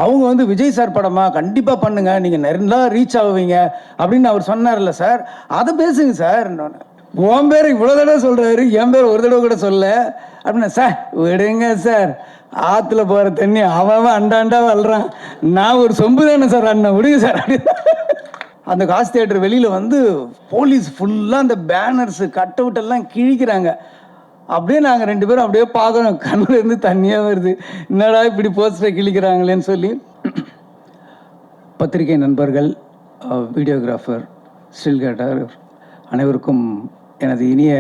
அவங்க வந்து விஜய் சார் படமா கண்டிப்பாக பண்ணுங்க, நீங்கள் நல்லா ரீச் ஆகுவீங்க அப்படின்னு அவர் சொன்னார்ல சார், அதை பேசுங்க சார். உன் பேர் இவ்வளோ தடவை சொல்கிறாரு, என் பேர் ஒரு தடவை கூட சொல்ல அப்படின்னா, சார் விடுங்க சார், ஆற்றுல போகிற தண்ணி அவன் அண்டாண்டா வளரான், நான் ஒரு சொம்பு தானே சார் அண்ணன், விடுங்க சார் அப்படின்னு. அந்த காசு தியேட்டர் வெளியில் வந்து போலீஸ் ஃபுல்லாக அந்த பேனர்ஸு கட் அவுட் எல்லாம் கிழிக்கிறாங்க. அப்படியே நாங்கள் 2 பேரும் அப்படியே பார்க்குறோம், கண்ணில் இருந்து தண்ணியாக வருது, என்னடா இப்படி போஸ்டரை கிழிக்கிறாங்களேன்னு சொல்லி. பத்திரிகை நண்பர்கள், வீடியோகிராஃபர், ஸ்டில் கேட்டர் அனைவருக்கும் எனது இனிய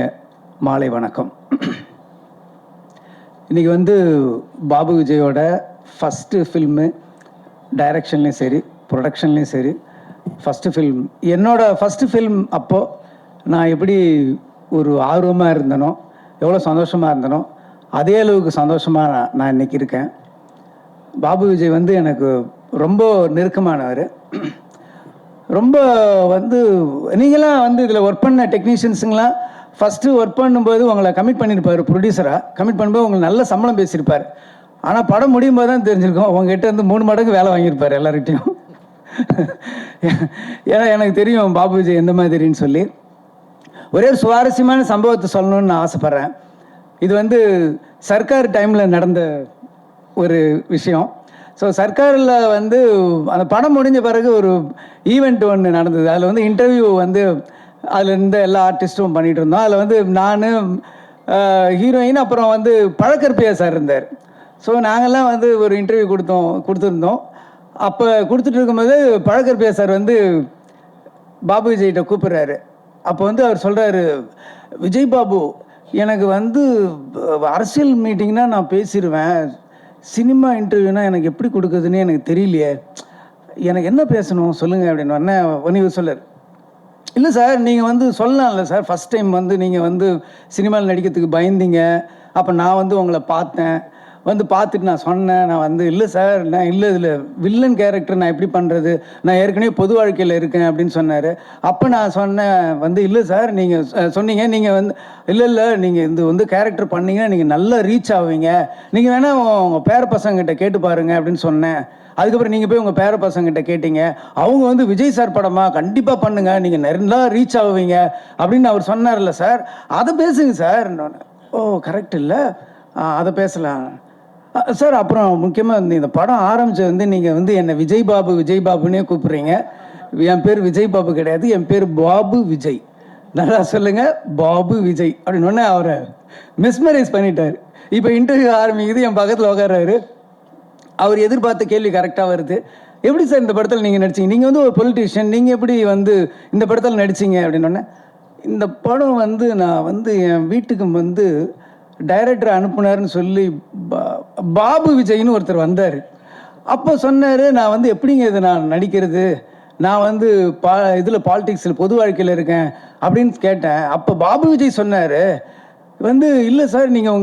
மாலை வணக்கம். இன்றைக்கி வந்து பாபு விஜயோட ஃபஸ்ட்டு ஃபில்மு, டைரக்ஷன்லேயும் சரி ப்ரொடக்ஷன்லேயும் சரி ஃபஸ்ட்டு ஃபில்ம். என்னோடய ஃபஸ்ட்டு ஃபில்ம் அப்போது நான் எப்படி ஒரு ஆர்வமாக இருந்தனோ, எவ்வளோ சந்தோஷமாக இருந்தனோ, அதே அளவுக்கு சந்தோஷமாக நான் இன்றைக்கி இருக்கேன். பாபு விஜய் வந்து எனக்கு ரொம்ப நெருக்கமானவர். ரொம்ப வந்து நீங்களாம் வந்து இதில் ஒர்க் பண்ண டெக்னீஷியன்ஸுங்களாம் ஃபஸ்ட்டு ஒர்க் பண்ணும்போது உங்களை கமிட் பண்ணியிருப்பார், ப்ரொடியூசராக கமிட் பண்ணும்போது உங்களுக்கு நல்ல சம்பளம் பேசியிருப்பார். ஆனால் படம் முடியும் போது தான் தெரிஞ்சிருக்கோம் உங்ககிட்ட இருந்து 3 மடங்கு வேலை வாங்கியிருப்பார் எல்லார்கிட்டையும். ஏன்னா எனக்கு தெரியும் பாபு விஜய் எந்த மாதிரின்னு சொல்லி. ஒரே ஒரு சுவாரஸ்யமான சம்பவத்தை சொல்லணும்னு நான் ஆசைப்பட்றேன். இது வந்து சர்க்கார் டைமில் நடந்த ஒரு விஷயம். ஸோ சர்க்காரில் வந்து அந்த படம் முடிஞ்ச பிறகு ஒரு ஈவெண்ட் ஒன்று நடந்தது. அதில் வந்து இன்டர்வியூ வந்து அதில் இருந்த எல்லா ஆர்டிஸ்ட்டும் பண்ணிகிட்டு இருந்தோம். அதில் வந்து நான், ஹீரோயின், அப்புறம் வந்து பழக்கற்பியா சார் இருந்தார். ஸோ நாங்கள்லாம் வந்து ஒரு இன்டர்வியூ கொடுத்துருந்தோம். அப்போ கொடுத்துட்டு இருக்கும்போது பழக்கற்பியா சார் வந்து பாபு விஜய்கிட்ட கூப்பிட்றாரு. அப்போ வந்து அவர் சொல்கிறாரு, விஜய் பாபு, எனக்கு வந்து அரசியல் மீட்டிங்னா நான் பேசிடுவேன், சினிமா இன்டர்வியூனா எனக்கு எப்படி கொடுக்குதுன்னு எனக்கு தெரியலையே, எனக்கு என்ன பேசணும் சொல்லுங்கள் அப்படின்னு. உடனே சொல்லார், இல்லை சார் நீங்கள் வந்து சொல்லலாம்ல சார், ஃபஸ்ட் டைம் வந்து நீங்கள் வந்து சினிமாவில் நடிக்கிறதுக்கு பயந்தீங்க, அப்போ நான் வந்து உங்களை பார்த்தேன், வந்து பார்த்துட்டு நான் சொன்னேன், நான் வந்து இல்லை சார், நான் இல்லை இதில் வில்லன் கேரக்டர் நான் எப்படி பண்ணுறது, நான் ஏற்கனவே பொது வாழ்க்கையில் இருக்கேன் அப்படின்னு சொன்னார். அப்போ நான் சொன்னேன் வந்து, இல்லை சார் நீங்கள் சொன்னீங்க, நீங்கள் வந்து இல்லை நீங்கள் இந்த வந்து கேரக்டர் பண்ணீங்கன்னா நீங்கள் நல்லா ரீச் ஆவீங்க, நீங்கள் வேணால் உங்கள் பேர பசங்கிட்ட கேட்டு பாருங்க அப்படின்னு சொன்னேன். அதுக்கப்புறம் நீங்கள் போய் உங்கள் பேர பசங்கிட்ட கேட்டீங்க, அவங்க வந்து விஜய் சார் படமா கண்டிப்பாக பண்ணுங்க, நீங்கள் நல்லா ரீச் ஆவீங்க அப்படின்னு அவர் சொன்னார்ல சார், அதை பேசுங்க சார். ஓ கரெக்ட் இல்லை, அதை பேசலாம் சார். அப்புறம் முக்கியமாக இந்த படம் ஆரம்பித்தது வந்து நீங்கள் வந்து என்னை விஜய் பாபுன்னே கூப்பிட்றீங்க. என் பேர் விஜய் பாபு கிடையாது, என் பேர் பாபு விஜய், நல்லா சொல்லுங்கள் பாபு விஜய் அப்படின்னு அவரை மிஸ்மரைஸ் பண்ணிட்டார். இப்போ இன்டர்வியூ ஆரம்பிக்குது, என் பக்கத்தில் உட்கார்றாரு. அவர் எதிர்பார்த்த கேள்வி கரெக்டாக வருது. எப்படி சார் இந்த படத்தில் நீங்கள் நடிச்சிங்க, நீங்கள் வந்து ஒரு பொலிட்டீஷியன், நீங்கள் எப்படி வந்து இந்த படத்தில் நடிச்சிங்க அப்படின்னோடனே, இந்த படம் வந்து நான் வந்து என் வீட்டுக்கு வந்து டைரக்டர் அனுப்புனார்னு சொல்லி பாபு விஜய்னு ஒருத்தர் வந்தார். அப்போ சொன்னார், நான் வந்து எப்படிங்க இதை நான் நடிக்கிறது, நான் வந்து இதில் பாலிடிக்ஸில் பொது வாழ்க்கையில் இருக்கேன் அப்படின்னு கேட்டேன். அப்போ பாபு விஜய் சொன்னார் வந்து, இல்லை சார் நீங்கள்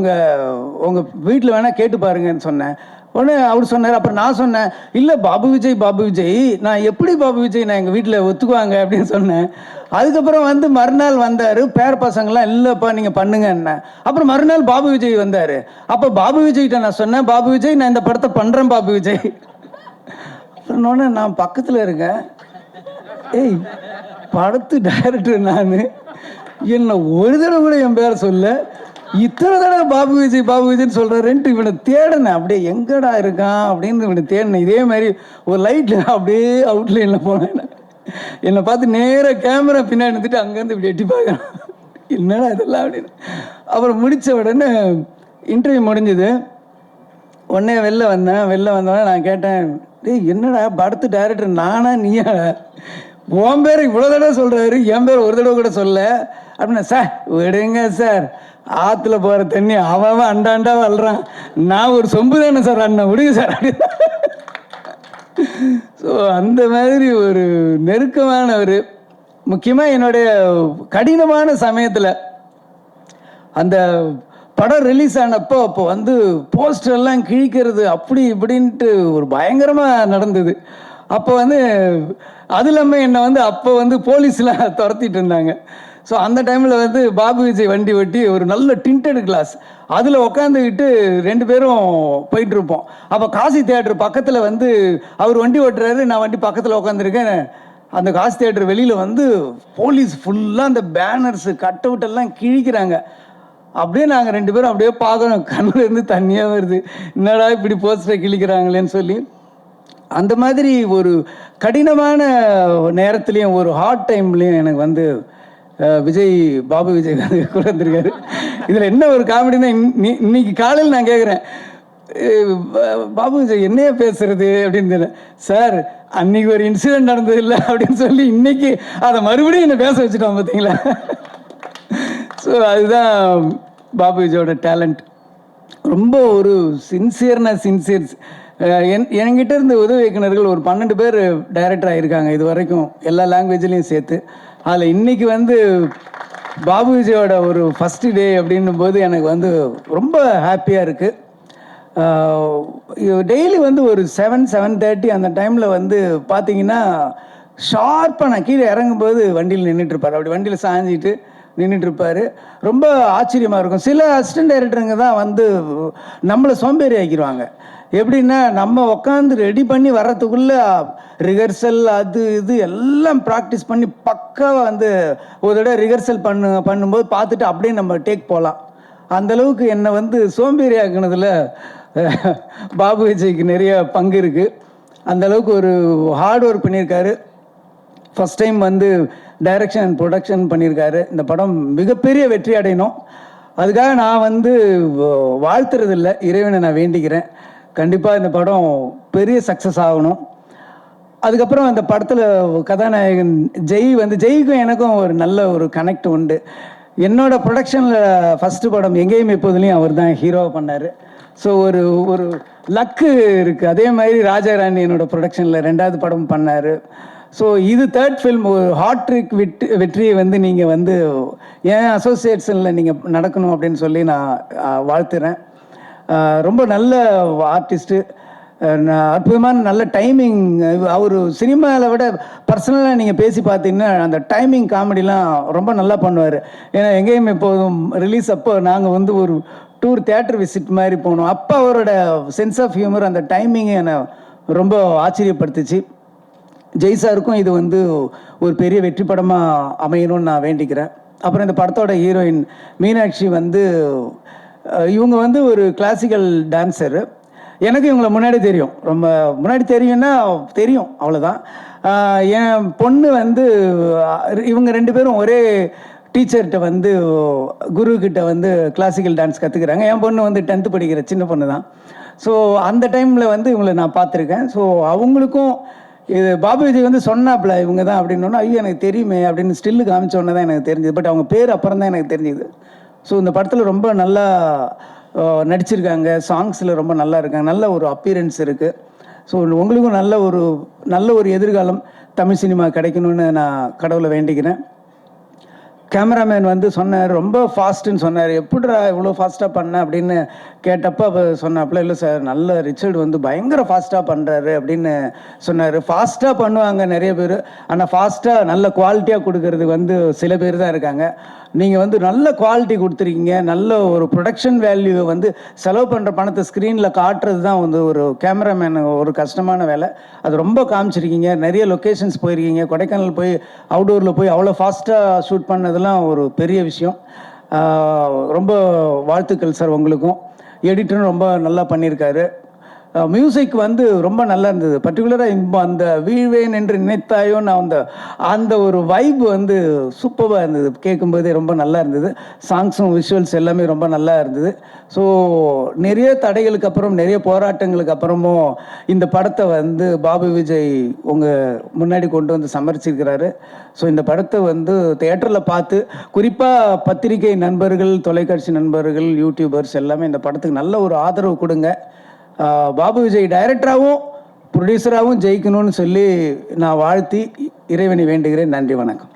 உங்கள் வீட்டில் வேணால் கேட்டு பாருங்கன்னு சொன்னேன். உடனே அவர் சொன்னார். அப்புறம் நான் சொன்னேன், இல்லை பாபு விஜய், நான் எப்படி பாபு விஜய் நான் எங்கள் வீட்டில் ஒத்துக்குவாங்க அப்படின்னு சொன்னேன். அதுக்கப்புறம் வந்து மறுநாள் வந்தார், பேர பசங்களாம் இல்லைப்பா நீங்கள் பண்ணுங்க என்ன. அப்புறம் மறுநாள் பாபு விஜய் வந்தார். அப்போ பாபு விஜய்கிட்ட நான் சொன்னேன், பாபு விஜய் நான் இந்த படத்தை பண்ணுறேன் பாபு விஜய். சொன்னோன்னே நான் பக்கத்தில் இருக்கேன், ஏய் படத்து டைரக்டர் நான், என்ன ஒரு தடவை கூட என் பேரை சொல்ல, இத்தனை தடவை பாபு விஜய்னு சொல்கிறேன்ட்டு இவனை தேடினேன். அப்படியே எங்கடா இருக்கான் அப்படின்னு இவனை தேடினேன். இதே மாதிரி ஒரு லைட்டில் அப்படியே அவுட்லைனில் போனேன். என்னை பார்த்து நேராக கேமரா பின்னாடி இருந்துட்டு அங்கேருந்து இப்படி எட்டி பார்க்குறான், என்னடா இதெல்லாம் அப்படின்னு. அப்புறம் முடித்த உடனே இன்டர்வியூ முடிஞ்சது. உடனே வெளில வந்தோடனே நான் கேட்டேன், டேய் என்னடா படத்து டைரக்டர் நானா நீயா, உன் பேர் இவ்வளோ தடவை சொல்கிறாரு, என் பேர் ஒரு தடவை கூட சொல்ல அப்படின்னா, சார் விடுங்க சார், ஆற்றுல போகிற தண்ணி அவன் அண்டாண்டா வளரான், நான் ஒரு சொம்பு தானே சார் அண்ணன், விடுங்க சார் அப்படின்னு. ஸோ அந்த மாதிரி ஒரு நெருக்கமானவர். முக்கியமாக என்னுடைய கடினமான சமயத்தில் அந்த படம் ரிலீஸ் ஆனப்போ அப்போ வந்து போஸ்டர்லாம் கிழிக்கிறது அப்படி இப்படின்ட்டு ஒரு பயங்கரமாக நடந்தது. அப்போ வந்து அது இல்லாமல் என்னை வந்து அப்போ வந்து போலீஸ்லாம் துரத்திட்டு இருந்தாங்க. ஸோ அந்த டைமில் வந்து பாபு விஜய் வண்டி ஓட்டி ஒரு நல்ல டிண்டட் கிளாஸ் அதில் உட்காந்துக்கிட்டு 2 பேரும் போயிட்டுருப்போம். அப்போ காசி தியேட்டர் பக்கத்தில் வந்து அவர் வண்டி ஓட்டுறாரு, நான் வண்டி பக்கத்தில் உட்காந்துருக்கேன். அந்த காசி தியேட்டர் வெளியில் வந்து போலீஸ் ஃபுல்லாக அந்த பேனர்ஸு கட் அவுட் எல்லாம் கிழிக்கிறாங்க. அப்படியே நாங்கள் 2 பேரும் அப்படியே பார்க்கணும், கண்ணில் இருந்து தண்ணியாக வருது, என்னடா இப்படி போஸ்டரை கிழிக்கிறாங்களேன்னு சொல்லி. அந்த மாதிரி ஒரு கடினமான நேரத்துலையும் ஒரு ஹார்ட் டைம்லேயும் எனக்கு வந்து விஜய் பாபு விஜய் கூட வந்திருக்காரு. இதில் என்ன ஒரு காமெடினா, இன்னைக்கு காலையில் நான் கேட்குறேன், பாபு விஜய் என்னையே பேசுறது அப்படின்னு. சார் அன்னைக்கு ஒரு இன்சிடென்ட் நடந்தது இல்லை அப்படின்னு சொல்லி இன்னைக்கு அதை மறுபடியும் என்னை பேச வச்சுட்டோம் பார்த்தீங்களா. ஸோ அதுதான் பாபு விஜயோட டேலண்ட். ரொம்ப ஒரு சின்சியர். என்கிட்ட இருந்த உதவி இயக்குநர்கள் ஒரு 12 பேர் டைரக்டர் ஆகியிருக்காங்க இது வரைக்கும், எல்லா லாங்குவேஜ்லேயும் சேர்த்து. அதில் இன்னைக்கு வந்து பாபு விஜயோட ஒரு ஃபஸ்ட்டு டே அப்படின்னும் போது எனக்கு வந்து ரொம்ப ஹாப்பியாக இருக்குது. டெய்லி வந்து ஒரு 7-7:30 அந்த டைமில் வந்து பார்த்தீங்கன்னா ஷார்ப்பாக நான் கீழே இறங்கும்போது வண்டியில் நின்றுட்டுருப்பார். அப்படி வண்டியில் சாஞ்சிட்டு நின்றுட்டுருப்பார். ரொம்ப ஆச்சரியமாக இருக்கும். சில அசிஸ்டன்ட் டைரக்டருங்க தான் வந்து நம்மளை சோம்பேறி ஆக்கிடுவாங்க. எப்படின்னா, நம்ம உட்காந்து ரெடி பண்ணி வர்றதுக்குள்ளே ரிஹர்சல் அது இது எல்லாம் ப்ராக்டிஸ் பண்ணி பக்காவாக வந்து ஒரு தடவை ரிஹர்சல் பண்ணும்போது பார்த்துட்டு அப்படியே நம்ம டேக் போகலாம். அந்தளவுக்கு என்னை வந்து சோம்பேறி ஆக்குனதில் பாபு விஜய்க்கு நிறைய பங்கு இருக்குது. அந்தளவுக்கு ஒரு ஹார்ட் ஒர்க் பண்ணியிருக்காரு. ஃபஸ்ட் டைம் வந்து டைரக்ஷன் அண்ட் ப்ரொடக்ஷன் பண்ணியிருக்காரு. இந்த படம் மிகப்பெரிய வெற்றி அடையணும். அதுக்காக நான் வந்து வாழ்த்துறதில்லை, இறைவனை நான் வேண்டிக்கிறேன். கண்டிப்பாக இந்த படம் பெரிய சக்ஸஸ் ஆகணும். அதுக்கப்புறம் அந்த படத்தில் கதாநாயகன் ஜெய்க்கும் எனக்கும் ஒரு நல்ல ஒரு கனெக்ட் உண்டு. என்னோட ப்ரொடக்ஷனில் ஃபஸ்ட்டு படம் எங்கேயும் எப்போதுலேயும் அவர் தான் ஹீரோவாக பண்ணார். ஸோ ஒரு லக்கு இருக்குது. அதே மாதிரி ராஜாராணி என்னோட ப்ரொடக்ஷனில் 2வது படம் பண்ணார். ஸோ இது 3rd ஃபில்ம். ஒரு ஹாட்ரிக் வெற்றியை வந்து நீங்கள் வந்து என் அசோசியேஷனில் நீங்கள் நடக்கணும் அப்படின்னு சொல்லி நான் வாழ்த்துறேன். ரொம்ப நல்ல ஆர்டிஸ்ட்டு, அற்புதமான நல்ல டைமிங். அவர் சினிமாவில் விட பர்சனலாக நீங்கள் பேசி பார்த்தீங்கன்னா அந்த டைமிங் காமெடிலாம் ரொம்ப நல்லா பண்ணுவார். ஏன்னா எங்கேயும் எப்போதும் ரிலீஸ் அப்போ நாங்கள் வந்து ஒரு டூர் தியேட்டர் விசிட் மாதிரி போனோம். அப்போ அவரோட சென்ஸ் ஆஃப் ஹியூமர், அந்த டைமிங்கை என்னை ரொம்ப ஆச்சரியப்படுத்துச்சு. ஜெய்சாருக்கும் இது வந்து ஒரு பெரிய வெற்றி படமாக அமையணும்னு நான் வேண்டிக்கிறேன். அப்புறம் இந்த படத்தோட ஹீரோயின் மீனாட்சி வந்து இவங்க வந்து ஒரு கிளாசிக்கல் டான்ஸரு. எனக்கு இவங்களை முன்னாடி தெரியும், ரொம்ப முன்னாடி தெரியும்னா தெரியும், அவ்வளோதான். என் பொண்ணு வந்து இவங்க 2 பேரும் ஒரே டீச்சர்கிட்ட வந்து குருக்கிட்ட வந்து கிளாசிக்கல் டான்ஸ் கற்றுக்குறாங்க. என் பொண்ணு வந்து 10th படிக்கிற சின்ன பொண்ணு தான். ஸோ அந்த டைமில் வந்து இவங்களை நான் பார்த்துருக்கேன். ஸோ அவங்களுக்கும் இது பாபு விஜய் வந்து சொன்னாப்புல இவங்க தான் அப்படின்னோன்னா, ஐயோ எனக்கு தெரியுமே அப்படின்னு ஸ்டில்லு காமிச்சோன்னே தான் எனக்கு தெரிஞ்சுது. பட் அவங்க பேர் அப்புறம் தான் எனக்கு தெரிஞ்சுது. ஸோ இந்த படத்தில் ரொம்ப நல்லா நடிச்சிருக்காங்க. சாங்ஸில் ரொம்ப நல்லா இருக்காங்க. நல்ல ஒரு அப்பியரன்ஸ் இருக்குது. ஸோ உங்களுக்கும் நல்ல ஒரு எதிர்காலம் தமிழ் சினிமா கிடைக்கணும்னு நான் கடவுளை வேண்டிக்கிறேன். கேமராமேன் வந்து சொன்னார், ரொம்ப ஃபாஸ்ட்டுன்னு சொன்னார். எப்படிடா இவ்வளோ ஃபாஸ்ட்டாக பண்ண அப்படின்னு கேட்டப்போ அப்போ சொன்னாப்புல, இல்லை சார் நல்ல ரிச்சர்டு வந்து பயங்கர ஃபாஸ்ட்டாக பண்ணுறாரு அப்படின்னு சொன்னார். ஃபாஸ்ட்டாக பண்ணுவாங்க நிறைய பேர், ஆனால் ஃபாஸ்ட்டாக நல்ல குவாலிட்டியாக கொடுக்கறது வந்து சில பேர் தான் இருக்காங்க. நீங்கள் வந்து நல்ல குவாலிட்டி கொடுத்துருக்கீங்க. நல்ல ஒரு ப்ரொடக்ஷன் வேல்யூவை வந்து செலவு பண்ணுற பணத்தை ஸ்க்ரீனில் காட்டுறது தான் வந்து ஒரு கேமராமேன் ஒரு கஷ்டமான வேலை. அது ரொம்ப காமிச்சிருக்கீங்க. நிறைய லொக்கேஷன்ஸ் போயிருக்கீங்க. கொடைக்கானல் போய் அவுடோரில் போய் அவ்வளோ ஃபாஸ்ட்டாக ஷூட் பண்ணதெல்லாம் ஒரு பெரிய விஷயம். ரொம்ப வாழ்த்துக்கள் சார் உங்களுக்கும். எடிட்டரும் ரொம்ப நல்லா பண்ணியிருக்காரு. மியூசிக் வந்து ரொம்ப நல்லா இருந்தது. பர்டிகுலராக இப்போ அந்த வீழ்வேன் என்று நினைத்தாயோ நான் அந்த ஒரு வைப் வந்து சூப்பராக இருந்தது. கேட்கும்போதே ரொம்ப நல்லா இருந்தது. சாங்ஸும் விஷுவல்ஸ் எல்லாமே ரொம்ப நல்லா இருந்தது. ஸோ நிறைய தடைகளுக்கு அப்புறம், நிறைய போராட்டங்களுக்கு அப்புறமும் இந்த படத்தை வந்து பாபு விஜய் உங்கள் முன்னாடி கொண்டு வந்து சமர்ப்பிச்சிருக்கிறாரு. ஸோ இந்த படத்தை வந்து தியேட்டரில் பார்த்து, குறிப்பாக பத்திரிகை நண்பர்கள், தொலைக்காட்சி நண்பர்கள், யூடியூபர்ஸ் எல்லாமே இந்த படத்துக்கு நல்ல ஒரு ஆதரவு கொடுங்க. பாபு விஜய் டைரக்டராகவும் ப்ரொடியூசராகவும் ஜெயிக்கணும்னு சொல்லி நான் வாழ்த்தி இறைவனை வேண்டுகிறேன். நன்றி, வணக்கம்.